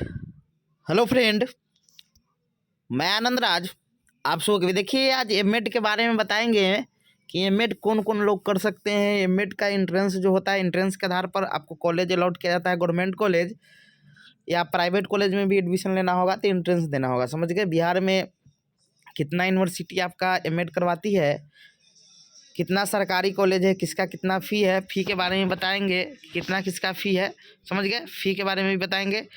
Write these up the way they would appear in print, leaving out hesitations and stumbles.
Hello friend, मैं आनंद राज। आप सबको भी देखिए, आज एमएड के बारे में बताएंगे कि एमएड कौन कौन लोग कर सकते हैं। एमएड का एंट्रेंस जो होता है, एंट्रेंस के आधार पर आपको कॉलेज अलॉट किया जाता है। गवर्नमेंट कॉलेज या प्राइवेट कॉलेज में भी एडमिशन लेना होगा तो एंट्रेंस देना होगा, समझ गए। बिहार में कितना यूनिवर्सिटी आपका एमएड करवाती है, कितना सरकारी कॉलेज है, किसका कितना फ़ी है, फ़ी के बारे में बताएंगे, कितना किसका फ़ी है, समझ गए। फ़ी के बारे में भी बताएंगे।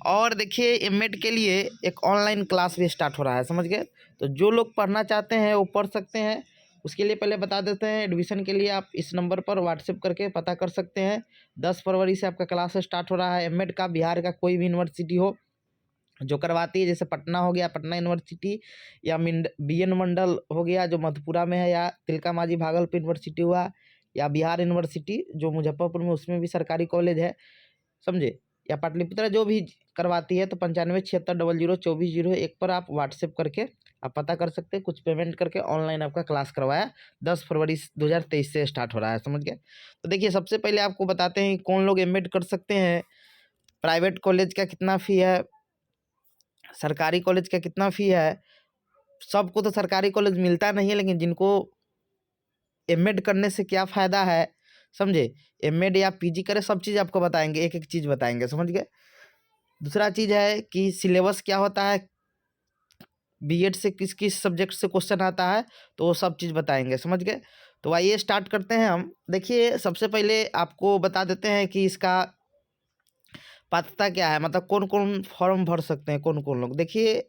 और देखिए, एमएड के लिए एक ऑनलाइन क्लास भी स्टार्ट हो रहा है, समझ गए। तो जो लोग पढ़ना चाहते हैं वो पढ़ सकते हैं। उसके लिए पहले बता देते हैं, एडमिशन के लिए आप इस नंबर पर व्हाट्सएप करके पता कर सकते हैं। 10 फरवरी से आपका क्लास स्टार्ट हो रहा है एमएड का। बिहार का कोई भी यूनिवर्सिटी हो जो करवाती है, जैसे पटना हो गया, पटना यूनिवर्सिटी, या बीएन मंडल हो गया जो मधुपुरा में है, या तिलका मांझी भागलपुर यूनिवर्सिटी हुआ, या बिहार यूनिवर्सिटी जो मुजफ्फरपुर में, उसमें भी सरकारी कॉलेज है, समझे। या पाटलिपुत्रा जो भी करवाती है, तो 9576002401 पर आप व्हाट्सएप करके आप पता कर सकते हैं। कुछ पेमेंट करके ऑनलाइन आपका क्लास करवाया 10 फरवरी 2023 से स्टार्ट हो रहा है, समझ गए। तो देखिए, सबसे पहले आपको बताते हैं कौन लोग एमएड कर सकते हैं, प्राइवेट कॉलेज का कितना फ़ी है, सरकारी कॉलेज का कितना फ़ी है। सबको तो सरकारी कॉलेज मिलता नहीं है, लेकिन जिनको एमएड करने से क्या फ़ायदा है, समझे। एमएड या पीजी करे, सब चीज़ आपको बताएंगे, एक एक चीज़ बताएंगे, समझ गए। दूसरा चीज़ है कि सिलेबस क्या होता है, बीएड से किस किस सब्जेक्ट से क्वेश्चन आता है, तो वो सब चीज़ बताएंगे, समझ गए। तो आइए स्टार्ट करते हैं हम। देखिए, सबसे पहले आपको बता देते हैं कि इसका पात्रता क्या है, मतलब कौन कौन फॉर्म भर सकते हैं, कौन कौन लोग। देखिए,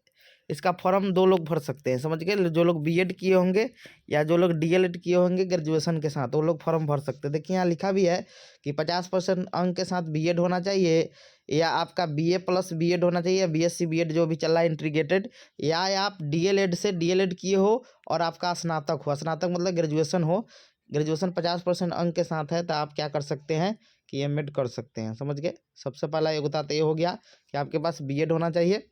इसका फॉर्म 2 लोग भर सकते हैं, समझ गए। जो लोग बीएड किए होंगे या जो लोग डीएलएड किए होंगे ग्रेजुएशन के साथ, वो लोग फॉर्म भर सकते हैं। देखिए, यहाँ लिखा भी है कि 50% अंक के साथ बीएड होना चाहिए, या आपका बीए प्लस बीएड होना चाहिए, बीएससी बीएड जो भी चल रहा है इंटीग्रेटेड, या आप डीएलएड से डीएलएड किए हो और आपका स्नातक हो, स्नातक मतलब ग्रेजुएशन हो, ग्रेजुएशन 50% अंक के साथ है, तो आप क्या कर सकते हैं कि एमएड कर सकते हैं, समझ गए। सबसे पहला योग्यता तो ये हो गया कि आपके पास बीएड होना चाहिए,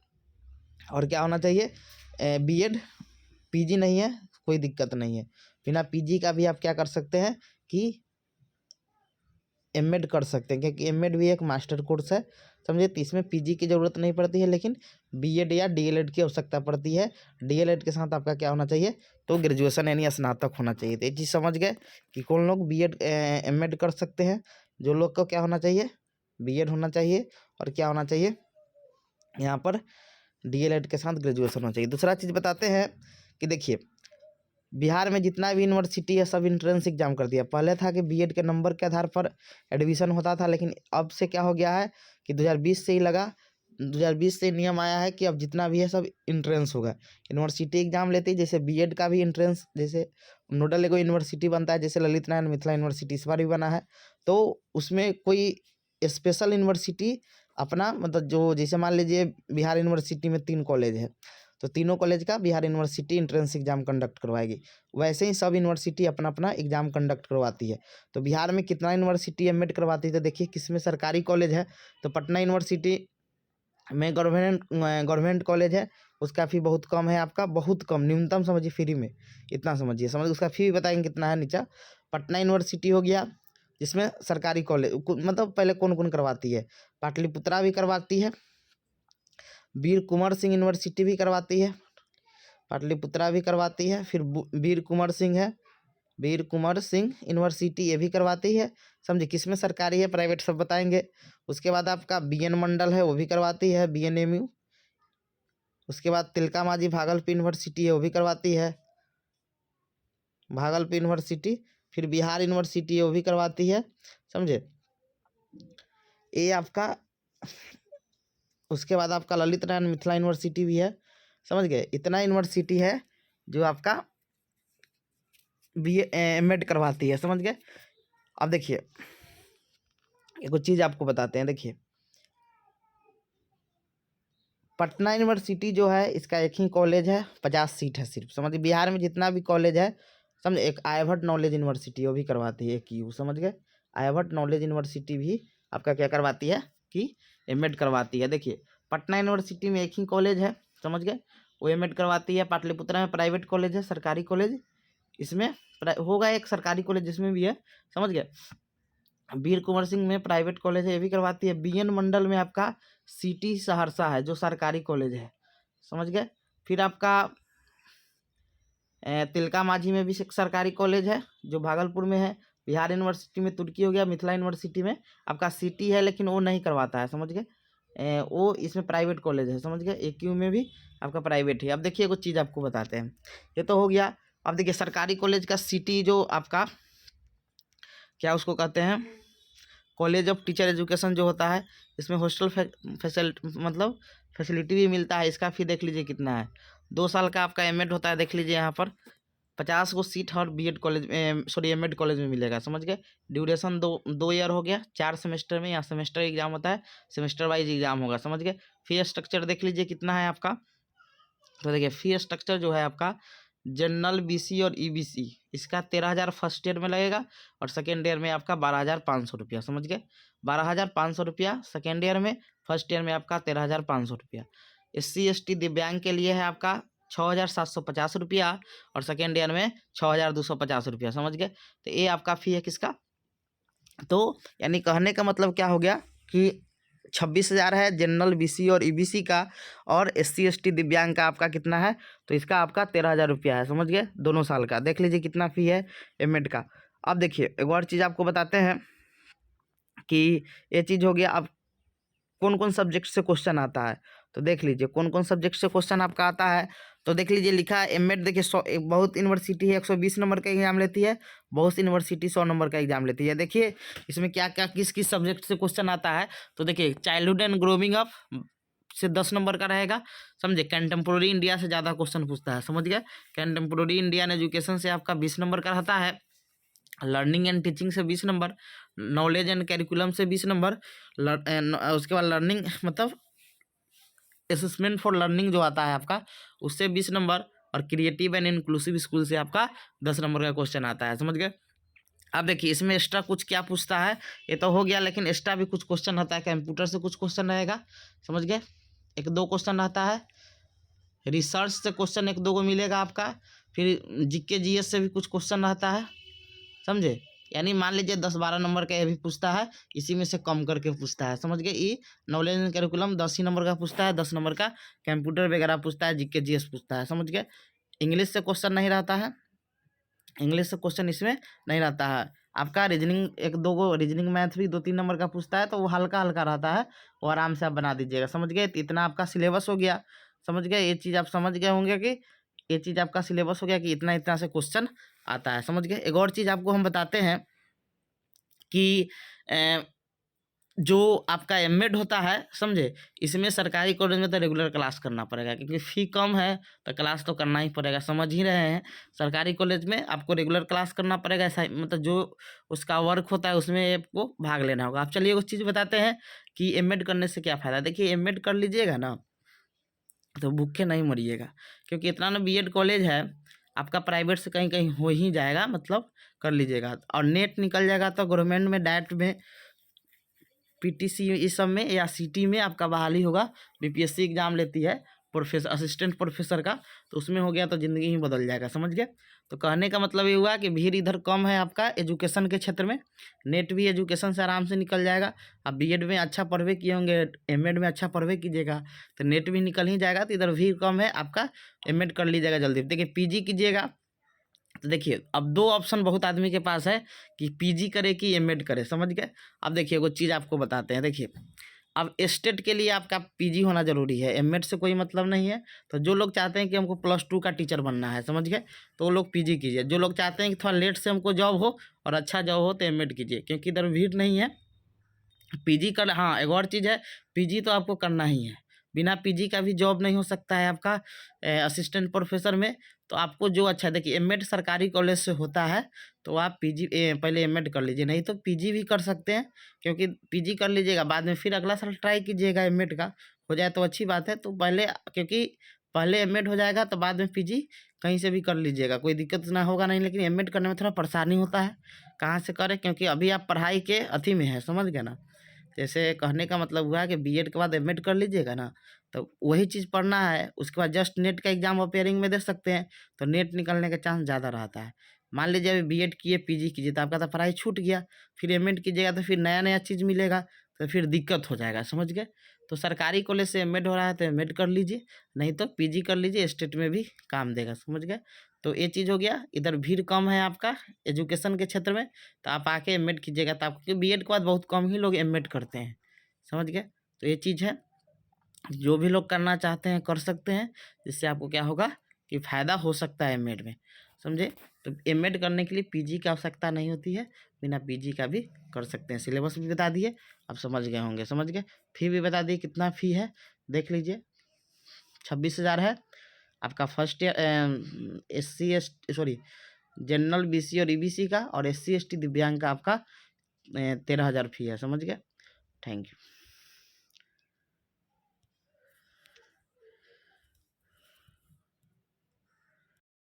और क्या होना चाहिए, बीएड। पीजी नहीं है, कोई दिक्कत नहीं है, बिना पीजी का भी आप क्या कर सकते हैं कि एमएड कर सकते हैं, क्योंकि एमएड भी एक मास्टर कोर्स है, समझे। तो इसमें पीजी की ज़रूरत नहीं पड़ती है, लेकिन बीएड या डीएलएड की आवश्यकता पड़ती है। डीएलएड के साथ आपका क्या होना चाहिए, तो ग्रेजुएशन यानी स्नातक होना चाहिए। तो ये चीज़ समझ गए कि कौन लोग बीएड एमएड कर सकते हैं। जो लोग को क्या होना चाहिए, बीएड होना चाहिए, और क्या होना चाहिए यहाँ पर, डीएलएड के साथ ग्रेजुएशन होना चाहिए। दूसरा चीज़ बताते हैं कि देखिए, बिहार में जितना भी यूनिवर्सिटी है सब इंट्रेंस एग्जाम कर दिया। पहले था कि बीएड के नंबर के आधार पर एडमिशन होता था, लेकिन अब से क्या हो गया है कि 2020 से ही लगा, 2020 से नियम आया है कि अब जितना भी है सब इंट्रेंस होगा। यूनिवर्सिटी एग्जाम लेती है, जैसे बीएड का भी इंट्रेंस, जैसे नोडल एगो यूनिवर्सिटी बनता है, जैसे ललित नारायण मिथिला यूनिवर्सिटी इस बार भी बना है। तो उसमें कोई स्पेशल यूनिवर्सिटी अपना, मतलब जो, जैसे मान लीजिए बिहार यूनिवर्सिटी में 3 कॉलेज है, तो तीनों कॉलेज का Bihar university entrance exam conduct करवाएगी। वैसे ही सब यूनिवर्सिटी अपना अपना एग्जाम कंडक्ट करवाती है। तो बिहार में कितना यूनिवर्सिटी एमएड करवाती है, तो देखिए किसमें सरकारी कॉलेज है, तो पटना यूनिवर्सिटी में गवर्नमेंट कॉलेज है, उसका फ़ी बहुत कम है, आपका बहुत कम, न्यूनतम समझिए फ्री में, इतना समझिए, समझ। उसका फ़ी भी बताएंगे कितना है नीचा। पटना यूनिवर्सिटी हो गया जिसमें सरकारी कॉलेज, मतलब पहले कौन कौन करवाती है, पाटलिपुत्रा भी करवाती है, वीर कुंवर सिंह यूनिवर्सिटी भी करवाती है, पाटलिपुत्रा भी करवाती है, फिर वीर कुंवर सिंह है, वीर कुंवर सिंह यूनिवर्सिटी ये भी करवाती है, समझे। किसमें सरकारी है प्राइवेट सब बताएंगे। उसके बाद आपका बीएन मंडल है, वो भी करवाती है, बीएनएमयू। उसके बाद तिलका मांझी भागलपुर यूनिवर्सिटी है, वो भी करवाती है, भागलपुर यूनिवर्सिटी। फिर बिहार यूनिवर्सिटी है, वो भी करवाती है, समझे। ये आपका, उसके बाद आपका ललित नारायण मिथिला यूनिवर्सिटी भी है, समझ गए। इतना यूनिवर्सिटी है जो आपका एमएड करवाती है, समझ गए। अब देखिए, एक चीज़ आपको बताते हैं। देखिए, पटना यूनिवर्सिटी जो है, इसका एक ही कॉलेज है, 50 सीट है सिर्फ, समझिए। बिहार में जितना भी कॉलेज है, समझे। एक आर्यभट्ट नॉलेज यूनिवर्सिटी, वो भी करवाती है, एक यू, समझ गए। आर्यभट्ट नॉलेज यूनिवर्सिटी भी आपका क्या करवाती है कि एमएड करवाती है। देखिए, पटना यूनिवर्सिटी में एक ही कॉलेज है, समझ गए, वो एमएड करवाती है। पाटलिपुत्रा में प्राइवेट कॉलेज है, सरकारी कॉलेज इसमें होगा, एक सरकारी कॉलेज जिसमें भी है, समझ गए। वीर कुंवर सिंह में प्राइवेट कॉलेज है, ये भी करवाती है। बीएन मंडल में आपका सिटी सहरसा है जो सरकारी कॉलेज है, समझ गए। फिर आपका तिलका मांझी में भी एक सरकारी कॉलेज है जो भागलपुर में है। बिहार यूनिवर्सिटी में तुर्की हो गया। मिथिला यूनिवर्सिटी में आपका सिटी है लेकिन वो नहीं करवाता है, समझ गए। वो इसमें प्राइवेट कॉलेज है, समझ गए। AQ में भी आपका प्राइवेट है। अब देखिए कुछ चीज़ आपको बताते हैं, ये तो हो गया। अब देखिए सरकारी कॉलेज का सिटी जो आपका क्या उसको कहते हैं, कॉलेज ऑफ टीचर एजुकेशन जो होता है, इसमें हॉस्टल मतलब फैसिलिटी भी मिलता है। इसका फी देख लीजिए कितना है। 2 साल का आपका एमएड होता है, देख लीजिए यहाँ पर 50 को सीट और बीएड कॉलेज में, सॉरी एमएड कॉलेज में मिलेगा, समझ गए। ड्यूरेशन 2 ईयर हो गया, 4 सेमेस्टर में, या सेमेस्टर एग्जाम होता है, सेमेस्टर वाइज एग्जाम होगा, समझ गए। फी स्ट्रक्चर देख लीजिए कितना है आपका। तो देखिए फी स्ट्रक्चर जो है आपका जनरल BC और EBC, इसका 13,000 फर्स्ट ईयर में लगेगा और सेकेंड ईयर में आपका 12,500 रुपया, समझ गए। 12,500 रुपया सेकेंड ईयर में, फर्स्ट ईयर में आपका 13,500 रुपया। SC ST दिव्यांग के लिए है आपका 6,750 रुपया और सेकेंड ईयर में 6,250 रुपया, समझ गए। तो ये आपका फी है किसका। तो यानी कहने का मतलब क्या हो गया कि 26,000 है जनरल BC और EBC का, और SC ST दिव्यांग का आपका कितना है, तो इसका आपका 13,000 रुपया है, समझ गए। दोनों साल का देख लीजिए कितना फी है एमएड का। अब देखिए एक और चीज़ आपको बताते हैं कि ये चीज़ हो गया। अब कौन कौन सब्जेक्ट से क्वेश्चन आता है, तो देख लीजिए कौन कौन सब्जेक्ट से क्वेश्चन आपका आता है। तो देख लीजिए लिखा है एमएड, देखिए बहुत यूनिवर्सिटी है 120 नंबर का एग्जाम लेती है, बहुत यूनिवर्सिटी 100 नंबर का एग्जाम लेती है। देखिए इसमें क्या क्या किस किस सब्जेक्ट से क्वेश्चन आता है। तो देखिए चाइल्डहुड एंड ग्रोविंग अप से 10 नंबर का रहेगा, समझे। कंटेम्प्रोरी इंडिया से ज़्यादा क्वेश्चन पूछता है, समझ गए। कंटेम्प्रोरी इंडियन एजुकेशन से आपका 20 नंबर का रहता है। लर्निंग एंड टीचिंग से 20 नंबर, नॉलेज एंड कैरिकुलम से 20 नंबर, उसके बाद लर्निंग मतलब असेसमेंट फॉर लर्निंग जो आता है आपका, उससे 20 नंबर, और क्रिएटिव एंड इंक्लूसिव स्कूल से आपका 10 नंबर का क्वेश्चन आता है, समझ गए। अब देखिए इसमें एक्स्ट्रा कुछ क्या पूछता है, ये तो हो गया, लेकिन एक्स्ट्रा भी कुछ क्वेश्चन होता है। कंप्यूटर से कुछ क्वेश्चन रहेगा, समझ गए, 1-2 क्वेश्चन रहता है। रिसर्च से क्वेश्चन 1-2 को मिलेगा आपका। फिर GK GS से भी कुछ क्वेश्चन रहता है, समझे। यानी मान लीजिए 10-12 नंबर का ये भी पूछता है, इसी में से कम करके पूछता है, समझ गए। ये knowledge and curriculum 10 he number का पूछता है, 10 नंबर का कंप्यूटर वगैरह पूछता है, GK GS पूछता है, समझ गए। इंग्लिश से क्वेश्चन नहीं रहता है, इंग्लिश से क्वेश्चन इसमें नहीं रहता है। आपका रीजनिंग 1-2 को, रीजनिंग मैथ भी 2-3 नंबर का पूछता है, तो वो हल्का हल्का रहता है, वो आराम से आप बना दीजिएगा, समझ गए। तो इतना आपका सिलेबस हो गया, समझ गए। ये चीज़ आप समझ गए होंगे कि ये चीज़ आपका सिलेबस हो गया कि इतना इतना से क्वेश्चन आता है, समझ गए। एक और चीज़ आपको हम बताते हैं कि जो आपका एमएड होता है, समझे, इसमें सरकारी कॉलेज में तो रेगुलर क्लास करना पड़ेगा, क्योंकि फ़ी कम है तो क्लास तो करना ही पड़ेगा, समझ ही रहे हैं। सरकारी कॉलेज में आपको रेगुलर क्लास करना पड़ेगा, ऐसा मतलब जो उसका वर्क होता है उसमें आपको भाग लेना होगा। आप चलिए उस चीज़ बताते हैं कि एमएड करने से क्या फ़ायदा। देखिए एमएड कर लीजिएगा ना तो भूखे नहीं मरिएगा, क्योंकि इतना ना बीएड कॉलेज है आपका, प्राइवेट से कहीं कहीं हो ही जाएगा, मतलब कर लीजिएगा। और नेट निकल जाएगा तो गवर्नमेंट में डायरेक्ट में PTC इस सब में या सिटी में आपका बहाली होगा। BPSC एग्जाम लेती है प्रोफेसर, असिस्टेंट प्रोफेसर का, तो उसमें हो गया तो ज़िंदगी ही बदल जाएगा, समझ गए। तो कहने का मतलब ये हुआ कि भीड़ इधर कम है आपका एजुकेशन के क्षेत्र में। नेट भी एजुकेशन से आराम से निकल जाएगा। आप बीएड में अच्छा पढ़वे किए होंगे, एमएड में अच्छा पढ़वे कीजिएगा तो नेट भी निकल ही जाएगा, तो इधर भीड़ कम है आपका, एमएड कर लीजिएगा जल्दी। देखिए PG कीजिएगा तो देखिए अब 2 ऑप्शन बहुत आदमी के पास है कि PG करे कि एमएड करे, समझ गए। अब देखिए वो चीज़ आपको बताते हैं। देखिए अब स्टेट के लिए आपका PG होना जरूरी है, एमएड से कोई मतलब नहीं है। तो जो लोग चाहते हैं कि हमको +2 का टीचर बनना है, समझ गए, तो वो लोग PG कीजिए। जो लोग चाहते हैं कि थोड़ा लेट से हमको जॉब हो और अच्छा जॉब हो तो एमएड कीजिए, क्योंकि इधर भीड़ नहीं है। PG कर, हाँ एक और चीज़ है, PG तो आपको करना ही है, बिना PG का भी जॉब नहीं हो सकता है आपका असिस्टेंट प्रोफेसर में। तो आपको जो अच्छा है, देखिए एमएड सरकारी कॉलेज से होता है, तो आप PG पहले एमएड कर लीजिए, नहीं तो PG भी कर सकते हैं। क्योंकि PG कर लीजिएगा, बाद में फिर अगला साल ट्राई कीजिएगा एमएड का, हो जाए तो अच्छी बात है। तो पहले, क्योंकि पहले एमएड हो जाएगा तो बाद में PG कहीं से भी कर लीजिएगा, कोई दिक्कत ना होगा नहीं। लेकिन एमएड करने में थोड़ा परेशानी होता है, कहाँ से करें, क्योंकि अभी आप पढ़ाई के अथी में है, समझ गए ना। जैसे कहने का मतलब हुआ कि बीएड के बाद एमएड कर लीजिएगा ना, तो वही चीज़ पढ़ना है, उसके बाद जस्ट नेट का एग्जाम अपेयरिंग में दे सकते हैं, तो नेट निकलने का चांस ज़्यादा रहता है। मान लीजिए अभी बीएड किए PG कीजिए तो आपका तो पढ़ाई छूट गया, फिर एमएड कीजिएगा तो फिर नया नया चीज़ मिलेगा, तो फिर दिक्कत हो जाएगा, समझ गए। तो सरकारी कॉलेज से एमएड हो रहा है तो एमएड कर लीजिए, नहीं तो पीजी कर लीजिए, स्टेट में भी काम देगा, समझ गए। तो ये चीज़ हो गया। इधर भीड़ कम है आपका एजुकेशन के क्षेत्र में, तो आप आके एमएड कीजिएगा। तो आपके बीएड के बाद बहुत कम ही लोग एमएड करते हैं, समझ गए। तो ये चीज़ है, जो भी लोग करना चाहते हैं कर सकते हैं, जिससे आपको क्या होगा कि फ़ायदा हो सकता है एमएड में, समझे। तो एमएड करने के लिए पीजी की आवश्यकता नहीं होती है, बिना पीजी का भी कर सकते हैं। सिलेबस भी बता दिए, आप समझ गए होंगे, समझ गए। फ़ी भी बता दिए, कितना फ़ी है देख लीजिए, 26,000 है आपका first year SC ST sorry general BC और EBC का, और SC ST दिव्यांग का आपका 13,000 फ़ी है, समझ गए। Thank you.